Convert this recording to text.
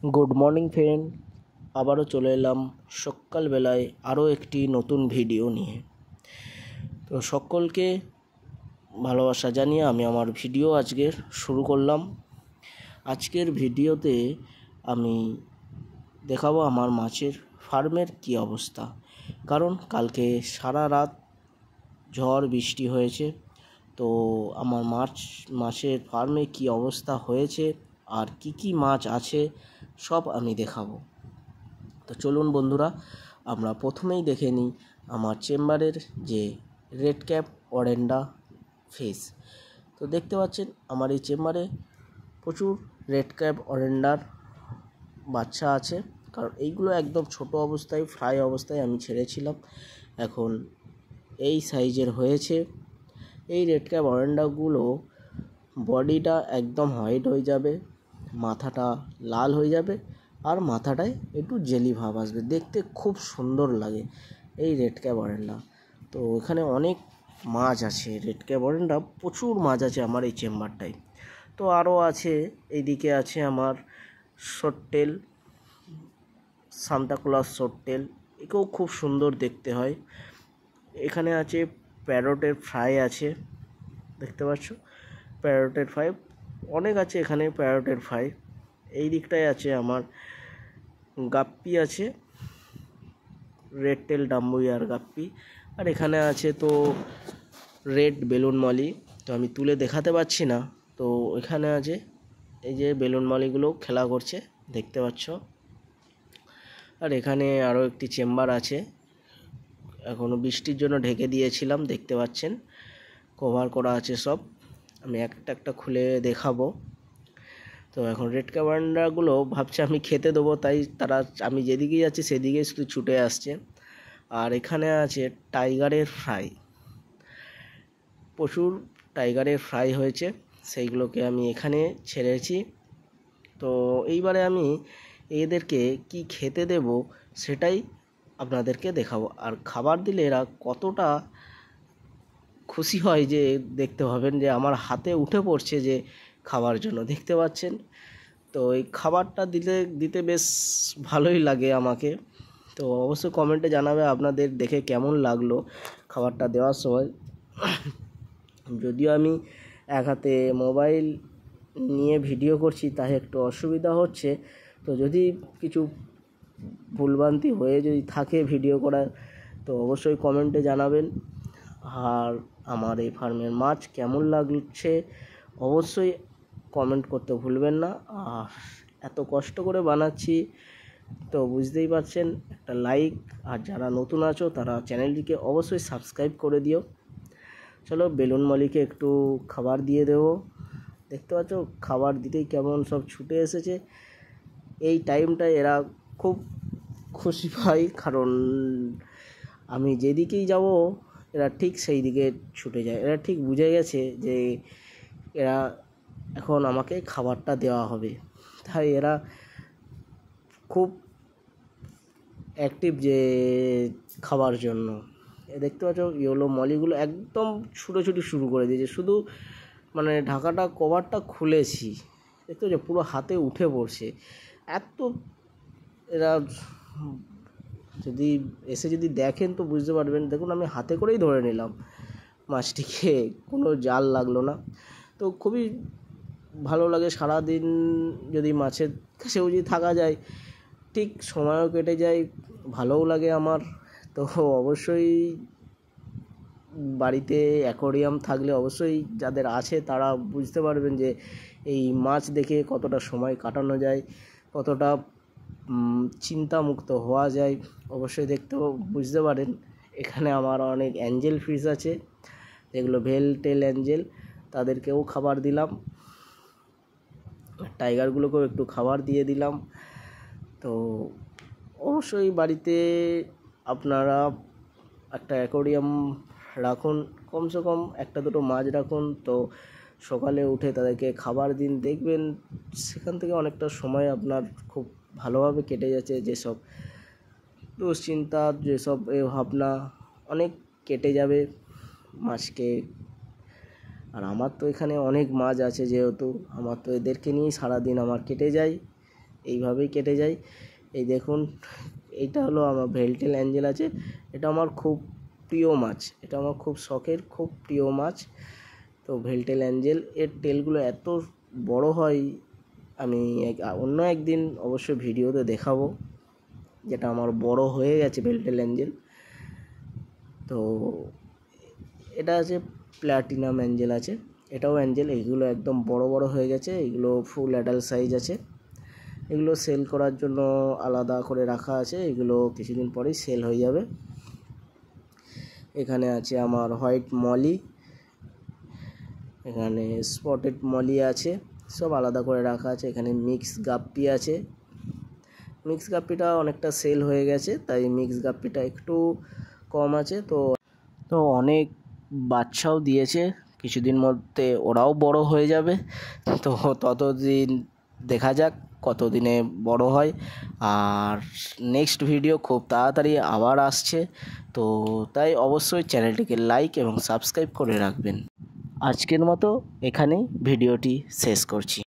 Good morning friend, আবারও চলে এলাম সকালবেলায় আরও একটি নতুন ভিডিও নিয়ে। তো সকলকে ভালোবাসা জানিয়ে আমি আমার ভিডিও আজকের শুরু করলাম। আজকের ভিডিওতে আমি দেখাবো আমার মাছের ফার্মের কী অবস্থা, কারণ কালকে সারা রাত ঝড় বৃষ্টি হয়েছে। তো আমার মাছের ফার্মে কী অবস্থা হয়েছে আর কি কি মাছ আছে সব আমি দেখাবো। তো চলুন বন্ধুরা, আমরা প্রথমেই দেখে নিই আমার চেম্বারের যে রেড ক্যাপ অরেন্ডা ফিশ। তো দেখতে পাচ্ছেন আমার এই চেম্বারে প্রচুর রেড ক্যাপ অরেন্ডার বাচ্চা আছে, কারণ এইগুলো একদম ছোট অবস্থায় ফ্রাই অবস্থায় আমি ছেড়েছিলাম, এখন এই সাইজের হয়েছে। এই রেড ক্যাপ অরেন্ডাগুলো বডিটা একদম হোয়াইট হয়ে যাবে, মাথাটা লাল হয়ে যাবে আর মাথাটায় একটু জেলি ভাব আসবে, দেখতে খুব সুন্দর লাগে এই রেড ক্যাপ অরেন্ডা। তো এখানে অনেক মাছ আছে, রেড ক্যাপ অরেন্ডা প্রচুর মাছ আছে আমার এই চেম্বারটায়। তো আরও আছে, এইদিকে আছে আমার শর্টটেল, সান্তাক্লজ শর্টটেল, একেও খুব সুন্দর দেখতে হয়। এখানে আছে প্যারটের ফ্রাই আছে, দেখতে পাচ্ছ প্যারটের ফ্রাই অনেক আছে এখানে প্যারটের ফ্রাই। এই দিকটায় আছে আমার গাপ্পি আছে, রেড টেল ডাম্বুইয়ার গাপ্পি, আর এখানে আছে তো রেড বেলুন মলি। তো আমি তুলে দেখাতে পাচ্ছি না, তো এখানে আছে এই যে বেলুন মলিগুলো খেলা করছে, দেখতে পাচ্ছ। আর এখানে আরও একটি চেম্বার আছে, এখনও বৃষ্টির জন্য ঢেকে দিয়েছিলাম, দেখতে পাচ্ছেন কভার করা আছে সব, আমি একটা একটা খুলে দেখাবো। তো এখন রেড ক্যাপ অরেন্ডাগুলো ভাবছে আমি খেতে দেবো, তাই তারা আমি যেদিকেই যাচ্ছি সেদিকেই শুধু ছুটে আসছে। আর এখানে আছে টাইগারের ফ্রাই, প্রচুর টাইগারের ফ্রাই হয়েছে, সেইগুলোকে আমি এখানে ছেড়েছি। তো এইবারে আমি এদেরকে কি খেতে দেব সেটাই আপনাদেরকে দেখাবো, আর খাবার দিলে এরা কতটা খুশি হয় যে দেখতে পাবেন, যে আমার হাতে উঠে পড়ছে যে খাবার জন্য, দেখতে পাচ্ছেন। তো এই খাবারটা দিতে বেশ ভালোই লাগে আমাকে। তো অবশ্যই কমেন্টে জানাবে আপনাদের দেখে কেমন লাগলো খাবারটা দেওয়ার সময়। যদিও আমি এক হাতে মোবাইল নিয়ে ভিডিও করছি, তাই একটু অসুবিধা হচ্ছে। তো যদি কিছু ভুলভ্রান্তি হয়ে যদি থাকে ভিডিও করার, তো অবশ্যই কমেন্টে জানাবেন। আর আমার এই ফার্মের মাছ কেমন লাগছে অবশ্যই কমেন্ট করতে ভুলবেন না। আর এত কষ্ট করে বানাচ্ছি, তো বুঝতেই পারছেন, একটা লাইক, আর যারা নতুন আছো তারা চ্যানেলটিকে অবশ্যই সাবস্ক্রাইব করে দিও। চলো বেলুন মলিকে একটু খাবার দিয়ে দেবো, দেখতে পাচ্ছ খাবার দিতেই কেমন সব ছুটে এসেছে। এই টাইমটায় এরা খুব খুশি পায়, কারণ আমি যেদিকেই যাব এরা ঠিক সেই দিকে ছুটে যায়, এরা ঠিক বুঝে গেছে যে এরা এখন আমাকে খাবারটা দেওয়া হবে, তাই এরা খুব অ্যাক্টিভ যে খাবার জন্য। দেখতে পাচ্ছ ইয়েলো মলিগুলো একদম ছুটোছুটি শুরু করে দিয়েছে, শুধু মানে ঢাকাটা কভারটা খুলেছি, দেখতে পাচ্ছ পুরো হাতে উঠে পড়ছে। এত এরা যদি দেখেন তো বুঝতে পারবেন, দেখুন আমি হাতে করেই ধরে নিলাম মাছটিকে, কোনো জাল লাগলো না। তো খুবই ভালো লাগে, সারাদিন যদি মাছের কাছেও যদি থাকা যায় ঠিক সময়ও কেটে যায়, ভালোও লাগে আমার। তো অবশ্যই বাড়িতে অ্যাকোয়ারিয়াম থাকলে অবশ্যই যাদের আছে তারা বুঝতে পারবেন যে এই মাছ দেখে কতটা সময় কাটানো যায়, কতটা চিন্তামুক্ত হওয়া যায়, অবশ্যই দেখতেও বুঝতে পারেন। এখানে আমার অনেক অ্যাঞ্জেল ফিশ আছে, যেগুলো ভেল টেল অ্যাঞ্জেল, তাদেরকেও খাবার দিলাম, টাইগারগুলোকেও একটু খাবার দিয়ে দিলাম। তো অবশ্যই বাড়িতে আপনারা একটা অ্যাকোয়ারিয়াম রাখুন, কমসে কম একটা দুটো মাছ রাখুন, তো সকালে উঠে তাদেরকে খাবার দিন, দেখবেন সেখান থেকে অনেকটা সময় আপনার খুব ভালোভাবে কেটে যাচ্ছে, যেসব দুশ্চিন্তা যেসব ভাবনা অনেক কেটে যাবে মাছকে। আর আমার তো এখানে অনেক মাছ আছে, যেহেতু আমার তো এদেরকে নিয়েই সারাদিন আমার কেটে যায়, এইভাবেই কেটে যায়। এই দেখুন, এইটা হলো আমার ভেলটেল অ্যাঞ্জেল আছে। এটা আমার খুব প্রিয় মাছ, এটা আমার খুব শখের, খুব প্রিয় মাছ। তো ভেলটেল অ্যাঞ্জেল এর টেলগুলো এত বড় হয়, আমি অন্য একদিন অবশ্যই ভিডিওতে দেখাবো, যেটা আমার বড় হয়ে গেছে ভেলটেল অ্যাঞ্জেল। তো এটা আছে প্ল্যাটিনাম অ্যাঞ্জেল আছে, এটাও অ্যাঞ্জেল। এইগুলো একদম বড় বড় হয়ে গেছে, এগুলো ফুল অ্যাডাল্ট সাইজ আছে। এগুলো সেল করার জন্য আলাদা করে রাখা আছে, এগুলো কিছুদিন পরেই সেল হয়ে যাবে। এখানে আছে আমার হোয়াইট মলি, এখানে স্পটেড মলি আছে, সব আলাদা করে রাখা আছে। এখানে মিক্স গাপ্পি আছে, মিক্স গাপ্পিটা অনেকটা সেল হয়ে গেছে, তাই মিক্স গাপ্পিটা একটু কম আছে। তো অনেক বাচ্চাও দিয়েছে, কিছুদিন মধ্যে ওরাও বড় হয়ে যাবে। তো ততদিন দেখা যাক কতদিনে বড় হয়। আর নেক্সট ভিডিও খুব তাড়াতাড়ি আবার আসছে, তো তাই অবশ্যই চ্যানেলটিকে লাইক এবং সাবস্ক্রাইব করে রাখবেন। আজকের মতো এখানেই ভিডিওটি শেষ করছি।